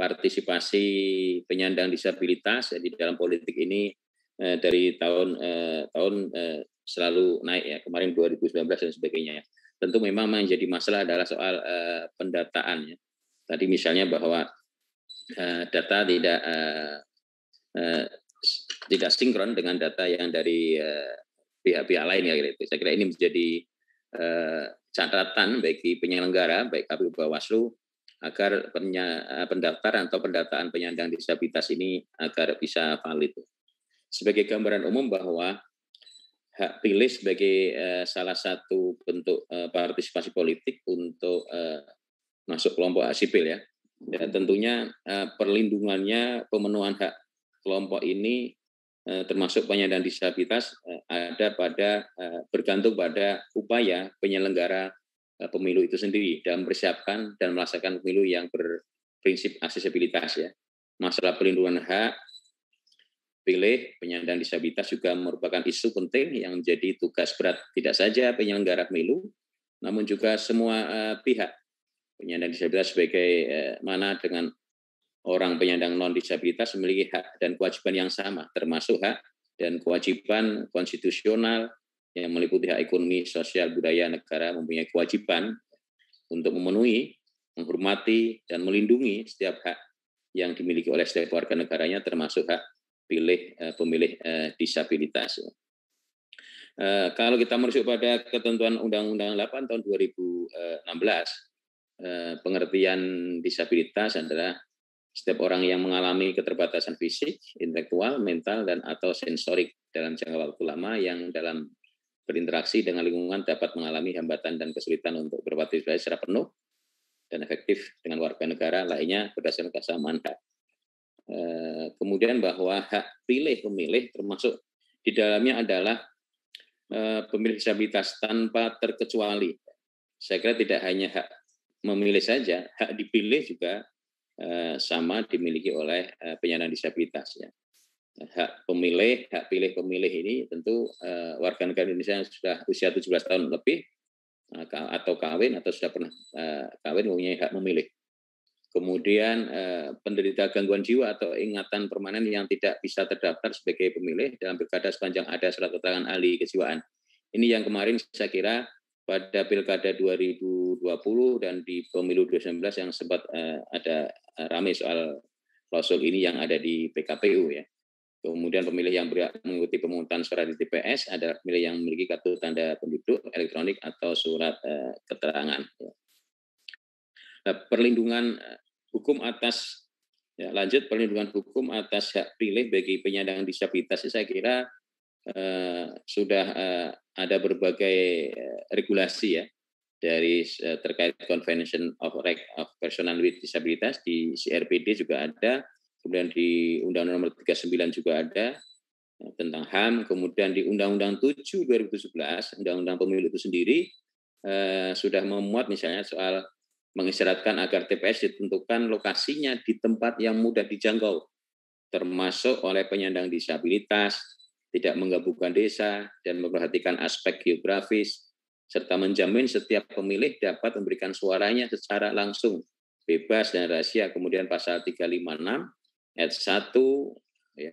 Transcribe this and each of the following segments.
partisipasi penyandang disabilitas di dalam politik ini dari tahun selalu naik ya, kemarin 2019 dan sebagainya. Tentu memang menjadi masalah adalah soal pendataan ya. Tadi misalnya bahwa data tidak sinkron dengan data yang dari pihak-pihak lain ya gitu. Saya kira ini menjadi catatan bagi penyelenggara baik KPU Bawaslu agar pendaftaran atau pendataan penyandang disabilitas ini agar bisa valid. Sebagai gambaran umum bahwa hak pilih sebagai salah satu bentuk partisipasi politik untuk masuk kelompok hak sipil ya. Dan tentunya perlindungannya pemenuhan hak kelompok ini termasuk penyandang disabilitas ada pada bergantung pada upaya penyelenggara pemilu itu sendiri dalam mempersiapkan dan melaksanakan pemilu yang berprinsip aksesibilitas ya. Masalah perlindungan hak pilih penyandang disabilitas juga merupakan isu penting yang menjadi tugas berat tidak saja penyelenggara pemilu, namun juga semua pihak. Penyandang disabilitas sebagai mana dengan orang penyandang non disabilitas memiliki hak dan kewajiban yang sama, termasuk hak dan kewajiban konstitusional yang meliputi hak ekonomi, sosial, budaya. Negara mempunyai kewajiban untuk memenuhi, menghormati, dan melindungi setiap hak yang dimiliki oleh setiap warga negaranya, termasuk hak pemilih disabilitas. Kalau kita merujuk pada ketentuan Undang-Undang 8 tahun 2016, pengertian disabilitas adalah setiap orang yang mengalami keterbatasan fisik, intelektual, mental, dan atau sensorik dalam jangka waktu lama yang dalam berinteraksi dengan lingkungan dapat mengalami hambatan dan kesulitan untuk berpartisipasi secara penuh dan efektif dengan warga negara lainnya berdasarkan kesamaan hak. Kemudian bahwa hak pilih pemilih termasuk di dalamnya adalah pemilih disabilitas tanpa terkecuali. Saya kira tidak hanya hak memilih saja, hak dipilih juga sama dimiliki oleh penyandang disabilitas ya. Hak pilih pemilih ini tentu warga negara Indonesia yang sudah usia 17 tahun lebih atau kawin atau sudah pernah kawin mempunyai hak memilih. Kemudian penderita gangguan jiwa atau ingatan permanen yang tidak bisa terdaftar sebagai pemilih dalam pilkada sepanjang ada surat keterangan ahli kejiwaan. Ini yang kemarin saya kira pada pilkada 2020 dan di pemilu 2019 yang sempat ada ramai soal klausul ini yang ada di PKPU ya. Kemudian pemilih yang mengikuti pemungutan suara di TPS adalah pemilih yang memiliki kartu tanda penduduk elektronik atau surat keterangan. Nah, perlindungan hukum atas perlindungan hukum atas hak pilih bagi penyandang disabilitas saya kira sudah ada berbagai regulasi ya dari terkait Convention of Rights of Persons with Disabilities di CRPD juga ada. Kemudian di Undang-Undang Nomor 39 juga ada tentang HAM, kemudian di Undang-Undang 7 2011, Undang-Undang Pemilu itu sendiri sudah memuat misalnya soal mengisyaratkan agar TPS ditentukan lokasinya di tempat yang mudah dijangkau, termasuk oleh penyandang disabilitas, tidak menggabungkan desa, dan memperhatikan aspek geografis, serta menjamin setiap pemilih dapat memberikan suaranya secara langsung, bebas dan rahasia. Kemudian pasal 356 ayat 1 ya,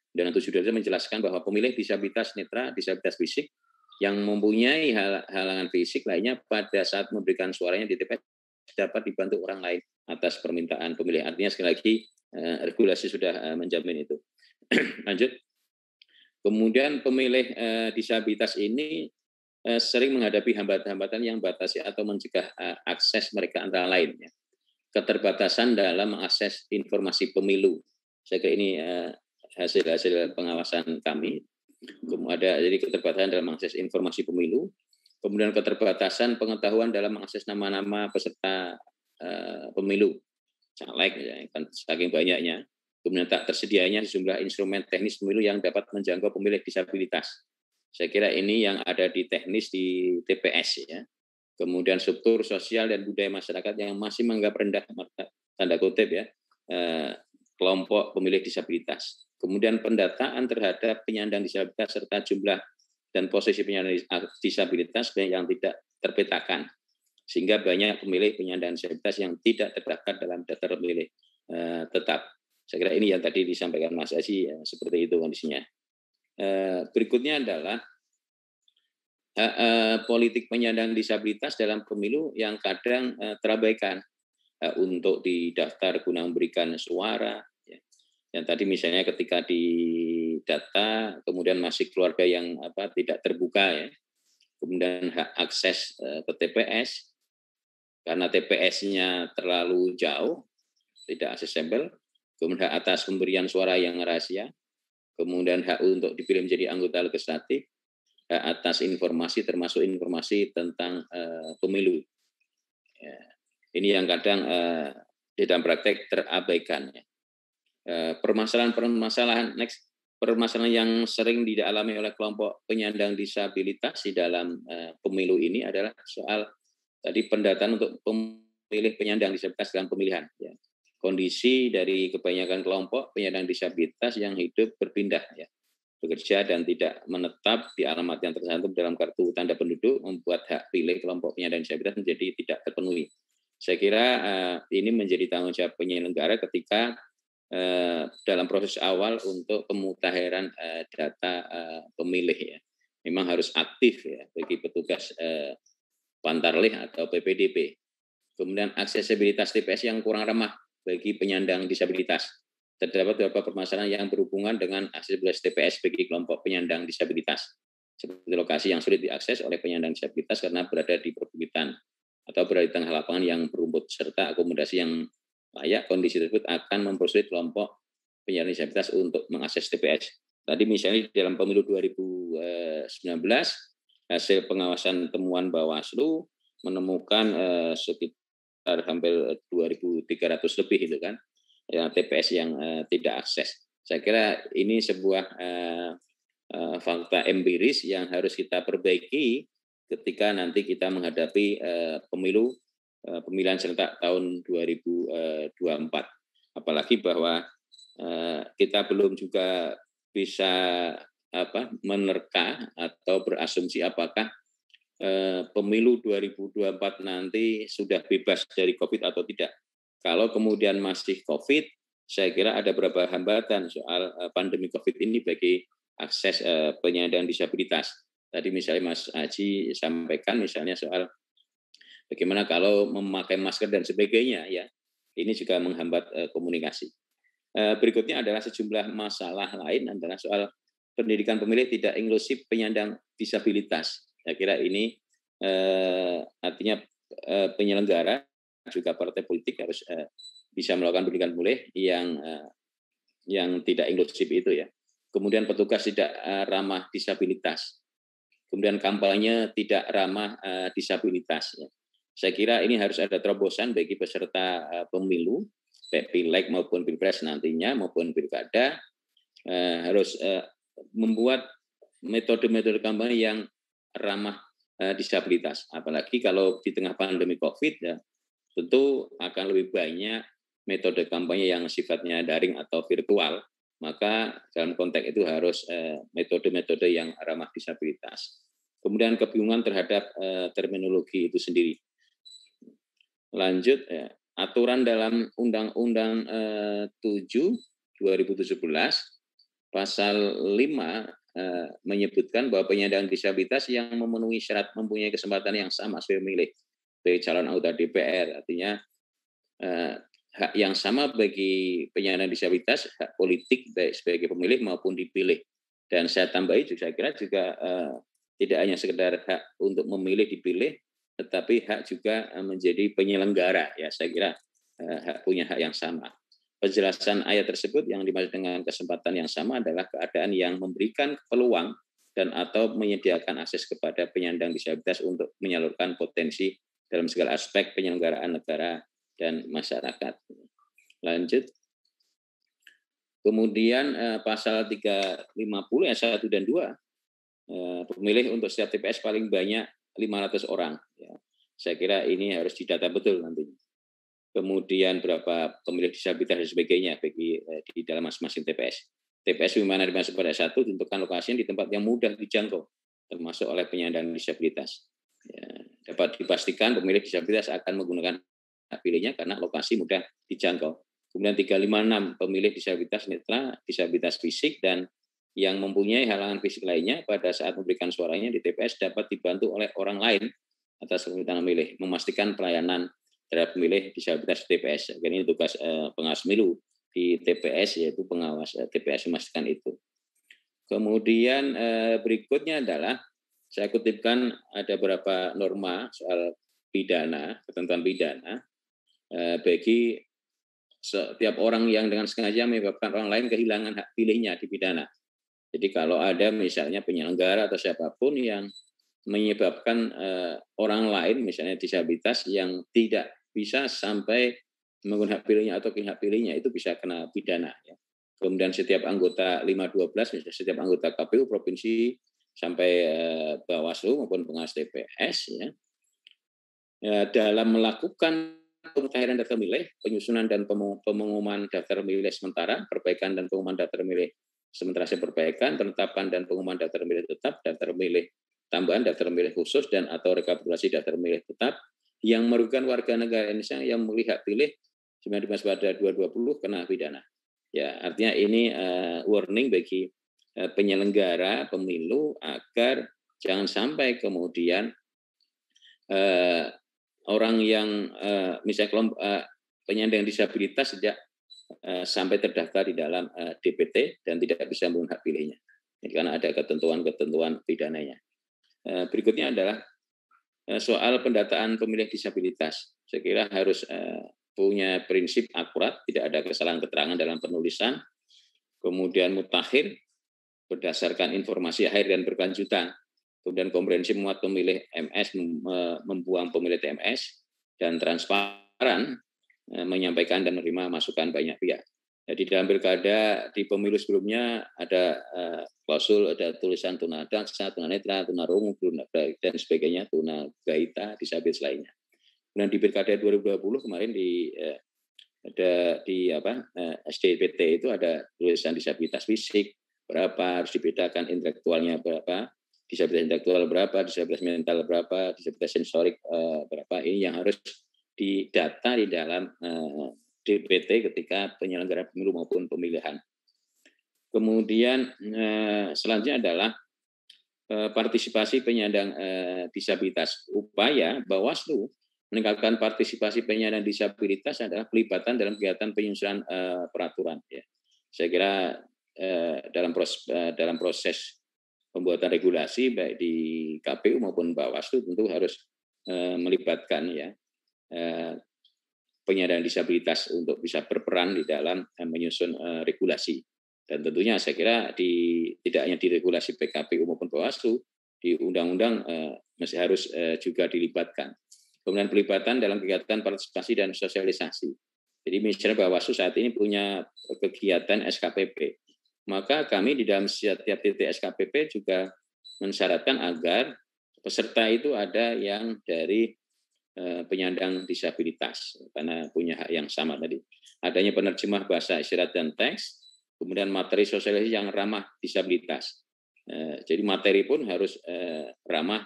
dan 7 menjelaskan bahwa pemilih disabilitas netra, disabilitas fisik yang mempunyai halangan fisik lainnya pada saat memberikan suaranya di TPS dapat dibantu orang lain atas permintaan pemilih. Artinya sekali lagi regulasi sudah menjamin itu. Lanjut. Kemudian pemilih disabilitas ini sering menghadapi hambatan-hambatan yang batasi atau mencegah akses mereka antara lain. Ya. Keterbatasan dalam mengakses informasi pemilu. Saya kira ini hasil pengawasan kami. Kemudian jadi keterbatasan dalam mengakses informasi pemilu. Kemudian keterbatasan pengetahuan dalam mengakses nama-nama peserta pemilu. Caleg, ya, kan saking banyaknya. Kemudian tak tersedianya sejumlah instrumen teknis pemilu yang dapat menjangkau pemilih disabilitas. Saya kira ini yang ada di teknis di TPS ya. Kemudian struktur sosial dan budaya masyarakat yang masih menganggap rendah tanda kutip ya kelompok pemilih disabilitas. Kemudian pendataan terhadap penyandang disabilitas serta jumlah dan posisi penyandang disabilitas yang tidak terpetakan, sehingga banyak pemilih penyandang disabilitas yang tidak terdaftar dalam daftar pemilih. tetap. Saya kira ini yang tadi disampaikan Mas Aji, seperti itu kondisinya. Berikutnya adalah politik penyandang disabilitas dalam pemilu yang kadang terabaikan, untuk didaftar guna memberikan suara. Ya. Yang tadi misalnya ketika di data, kemudian masih keluarga yang tidak terbuka, ya. Kemudian hak akses ke TPS, karena TPS-nya terlalu jauh, tidak aksesibel, kemudian hak atas pemberian suara yang rahasia, kemudian hak untuk dipilih menjadi anggota legislatif, hak atas informasi termasuk informasi tentang pemilu. Ya. Ini yang kadang di dalam praktek terabaikan. Ya. Permasalahan yang sering dialami oleh kelompok penyandang disabilitas di dalam pemilu ini adalah soal tadi pendataan untuk pemilih penyandang disabilitas dalam pemilihan. Ya. Kondisi dari kebanyakan kelompok penyandang disabilitas yang hidup berpindah, ya, bekerja dan tidak menetap di alamat yang tercantum dalam kartu tanda penduduk membuat hak pilih kelompok penyandang disabilitas menjadi tidak terpenuhi. Saya kira ini menjadi tanggung jawab penyelenggara ketika dalam proses awal untuk pemutahiran data pemilih, ya. Memang harus aktif, ya, bagi petugas Pantarlih atau PPDB. Kemudian aksesibilitas TPS yang kurang ramah bagi penyandang disabilitas. Terdapat beberapa permasalahan yang berhubungan dengan aksesibilitas TPS bagi kelompok penyandang disabilitas. Seperti lokasi yang sulit diakses oleh penyandang disabilitas karena berada di perbukitan atau berada di tengah lapangan yang berumput, serta akomodasi yang layak. Kondisi tersebut akan mempersulit kelompok penyandang disabilitas untuk mengakses TPS. Tadi misalnya dalam pemilu 2019, hasil pengawasan temuan Bawaslu menemukan sekitar hampir 2.300 lebih itu kan, ya, TPS yang tidak akses. Saya kira ini sebuah fakta empiris yang harus kita perbaiki ketika nanti kita menghadapi pemilihan serentak tahun 2024. Apalagi bahwa kita belum juga bisa menerka atau berasumsi apakah pemilu 2024 nanti sudah bebas dari COVID atau tidak. Kalau kemudian masih COVID, saya kira ada beberapa hambatan soal pandemi COVID ini bagi akses penyandang disabilitas. Tadi misalnya Mas Aji sampaikan misalnya soal bagaimana kalau memakai masker dan sebagainya, ya, ini juga menghambat komunikasi. Berikutnya adalah sejumlah masalah lain adalah soal pendidikan pemilih tidak inklusif penyandang disabilitas. Saya kira ini artinya penyelenggara juga partai politik harus bisa melakukan pendidikan pemilih yang tidak inklusif itu, ya. Kemudian petugas tidak ramah disabilitas. Kemudian kampanye tidak ramah disabilitas. Ya. Saya kira ini harus ada terobosan bagi peserta pemilu, baik pileg maupun pilpres nantinya maupun pilkada, harus membuat metode-metode kampanye yang ramah disabilitas. Apalagi kalau di tengah pandemi COVID, ya, tentu akan lebih banyak metode kampanye yang sifatnya daring atau virtual. Maka dalam konteks itu harus metode-metode yang ramah disabilitas. Kemudian kebingungan terhadap terminologi itu sendiri. Lanjut, ya. Aturan dalam Undang-Undang 7 2017 pasal 5 menyebutkan bahwa penyandang disabilitas yang memenuhi syarat mempunyai kesempatan yang sama sebagai pemilih sebagai calon anggota DPR, artinya hak yang sama bagi penyandang disabilitas, hak politik baik sebagai pemilih maupun dipilih. Dan saya tambahi juga, saya kira juga tidak hanya sekedar hak untuk memilih dipilih, tetapi hak juga menjadi penyelenggara, ya. Saya kira punya hak yang sama. Penjelasan ayat tersebut yang dimaksud dengan kesempatan yang sama adalah keadaan yang memberikan peluang dan atau menyediakan akses kepada penyandang disabilitas untuk menyalurkan potensi dalam segala aspek penyelenggaraan negara dan masyarakat. Lanjut. Kemudian pasal 350 ayat 1 dan 2, pemilih untuk setiap TPS paling banyak 500 orang. Ya. Saya kira ini harus didata betul nantinya. Kemudian berapa pemilih disabilitas dan sebagainya bagi di dalam masing-masing TPS. TPS di mana dimaksud pada satu tentukan lokasinya di tempat yang mudah dijangkau, termasuk oleh penyandang disabilitas. Ya, dapat dipastikan pemilih disabilitas akan menggunakan hak pilihnya karena lokasi mudah dijangkau. Kemudian 356 pemilih disabilitas netra, disabilitas fisik, dan yang mempunyai halangan fisik lainnya pada saat memberikan suaranya di TPS dapat dibantu oleh orang lain atas permintaan pemilih, memastikan pelayanan terhadap pemilih disabilitas TPS. Jadi ini tugas pengawas pemilu di TPS, yaitu pengawas TPS memastikan itu. Kemudian berikutnya adalah saya kutipkan ada beberapa norma soal pidana, ketentuan pidana bagi setiap orang yang dengan sengaja menyebabkan orang lain kehilangan hak pilihnya di pidana. Jadi kalau ada misalnya penyelenggara atau siapapun yang menyebabkan orang lain, misalnya disabilitas, yang tidak bisa sampai menggunakan hak pilihnya atau hak pilihnya, itu bisa kena pidana. Ya. Kemudian setiap anggota 512, misalnya setiap anggota KPU provinsi sampai Bawaslu maupun pengawas TPS, ya, dalam melakukan pemutahiran daftar pemilih, penyusunan dan pengumuman daftar pemilih sementara, perbaikan dan pengumuman daftar pemilih sementara perbaikan, penetapan dan pengumuman daftar pemilih tetap, daftar pemilih tambahan, daftar pemilih khusus, dan atau rekapitulasi daftar pemilih tetap yang merugikan warga negara Indonesia yang memilih hak pilih sebagaimana pada 2020 kena pidana. Ya, artinya ini warning bagi penyelenggara pemilu agar jangan sampai kemudian orang yang misalnya penyandang disabilitas sejak sampai terdaftar di dalam DPT dan tidak bisa menggunakan hak pilihnya. Jadi karena ada ketentuan-ketentuan pidananya. Berikutnya adalah soal pendataan pemilih disabilitas. Saya kira harus punya prinsip akurat, tidak ada kesalahan keterangan dalam penulisan, kemudian mutakhir berdasarkan informasi akhir dan berkelanjutan. Kemudian komprehensif memuat pemilih MS, membuang pemilih TMS, dan transparan menyampaikan dan menerima masukan banyak pihak. Jadi dalam pilkada di pemilu sebelumnya ada klausul, ada tulisan tunadaksa, tunanetra, tunarungu, dan sebagainya, tunagaita, disabilitas lainnya. Kemudian di pilkada 2020 kemarin ada di SDPT itu ada tulisan disabilitas fisik berapa, harus dibedakan intelektualnya berapa, disabilitas intelektual berapa, disabilitas mental berapa, disabilitas sensorik berapa. Ini yang harus didata di dalam DPT ketika penyelenggara pemilu maupun pemilihan. Kemudian selanjutnya adalah partisipasi penyandang disabilitas. Upaya Bawaslu meningkatkan partisipasi penyandang disabilitas adalah pelibatan dalam kegiatan penyusunan peraturan. Ya. Saya kira dalam proses pembuatan regulasi baik di KPU maupun Bawaslu tentu harus melibatkan ya penyandang disabilitas untuk bisa berperan di dalam menyusun regulasi. Dan tentunya saya kira tidak hanya di regulasi PKPU maupun Bawaslu, di undang-undang masih harus juga dilibatkan. Kemudian pelibatan dalam kegiatan partisipasi dan sosialisasi. Jadi misalnya Bawaslu saat ini punya kegiatan SKPP. Maka kami di dalam setiap titik SKPP juga mensyaratkan agar peserta itu ada yang dari penyandang disabilitas, karena punya hak yang sama tadi. Adanya penerjemah bahasa isyarat dan teks, kemudian materi sosialisasi yang ramah disabilitas. Jadi materi pun harus ramah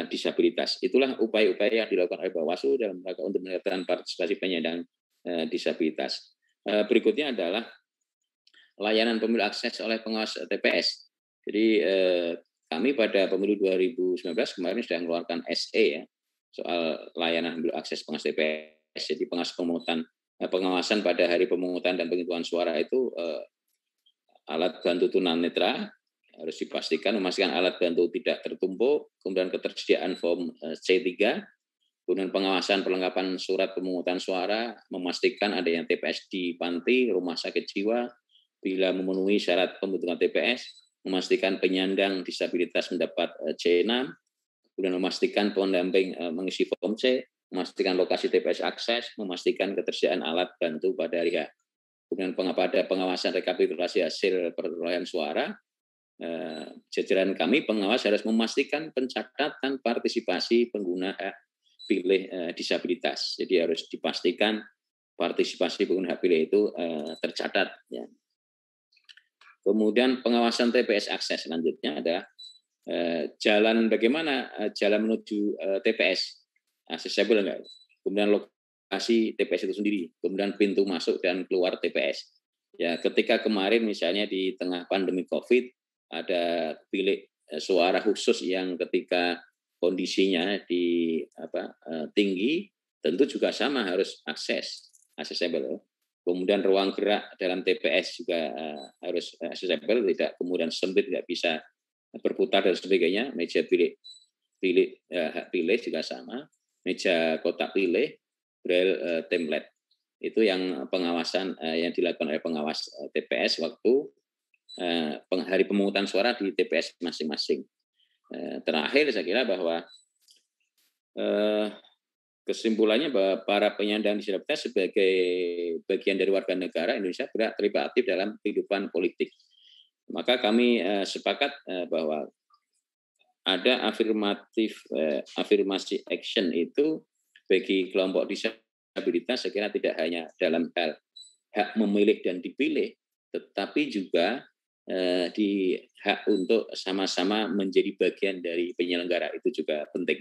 disabilitas. Itulah upaya-upaya yang dilakukan oleh Bawaslu dalam rangka untuk meningkatkan partisipasi penyandang disabilitas. Berikutnya adalah layanan pemilu akses oleh pengawas TPS. Jadi kami pada pemilu 2019 kemarin sudah mengeluarkan SE ya, soal layanan pemilu akses pengawas TPS. Jadi pengawasan pada hari pemungutan dan penghitungan suara itu alat bantu tunanetra harus dipastikan, memastikan alat bantu tidak tertumpuk, kemudian ketersediaan form C3, kemudian pengawasan perlengkapan surat pemungutan suara, memastikan adanya TPS di panti, rumah sakit jiwa, bila memenuhi syarat pembentukan TPS, memastikan penyandang disabilitas mendapat C6, kemudian memastikan pendamping mengisi form C, memastikan lokasi TPS akses, memastikan ketersediaan alat bantu pada hari H. Kemudian pada pengawasan rekapitulasi hasil perolehan suara, jajaran kami pengawas harus memastikan pencatatan partisipasi pengguna hak pilih disabilitas. Jadi harus dipastikan partisipasi pengguna hak pilih itu tercatat. Ya. Kemudian pengawasan TPS akses selanjutnya adalah jalan bagaimana jalan menuju TPS aksesibel enggak. Kemudian TPS itu sendiri, kemudian pintu masuk dan keluar TPS. Ya, ketika kemarin misalnya di tengah pandemi COVID ada bilik suara khusus yang ketika kondisinya tinggi, tentu juga sama harus accessible. Kemudian ruang gerak dalam TPS juga harus accessible, tidak kemudian sempit, tidak bisa berputar dan sebagainya. Meja hak pilih juga sama, meja kotak pilih, braille template. Itu yang pengawasan yang dilakukan oleh pengawas TPS waktu hari pemungutan suara di TPS masing-masing. Terakhir saya kira bahwa kesimpulannya bahwa para penyandang disabilitas sebagai bagian dari warga negara Indonesia berhak terlibat aktif dalam kehidupan politik. Maka kami sepakat bahwa ada afirmasi action itu bagi kelompok disabilitas, saya kira tidak hanya dalam hal hak memilih dan dipilih, tetapi juga di hak untuk sama-sama menjadi bagian dari penyelenggara, itu juga penting.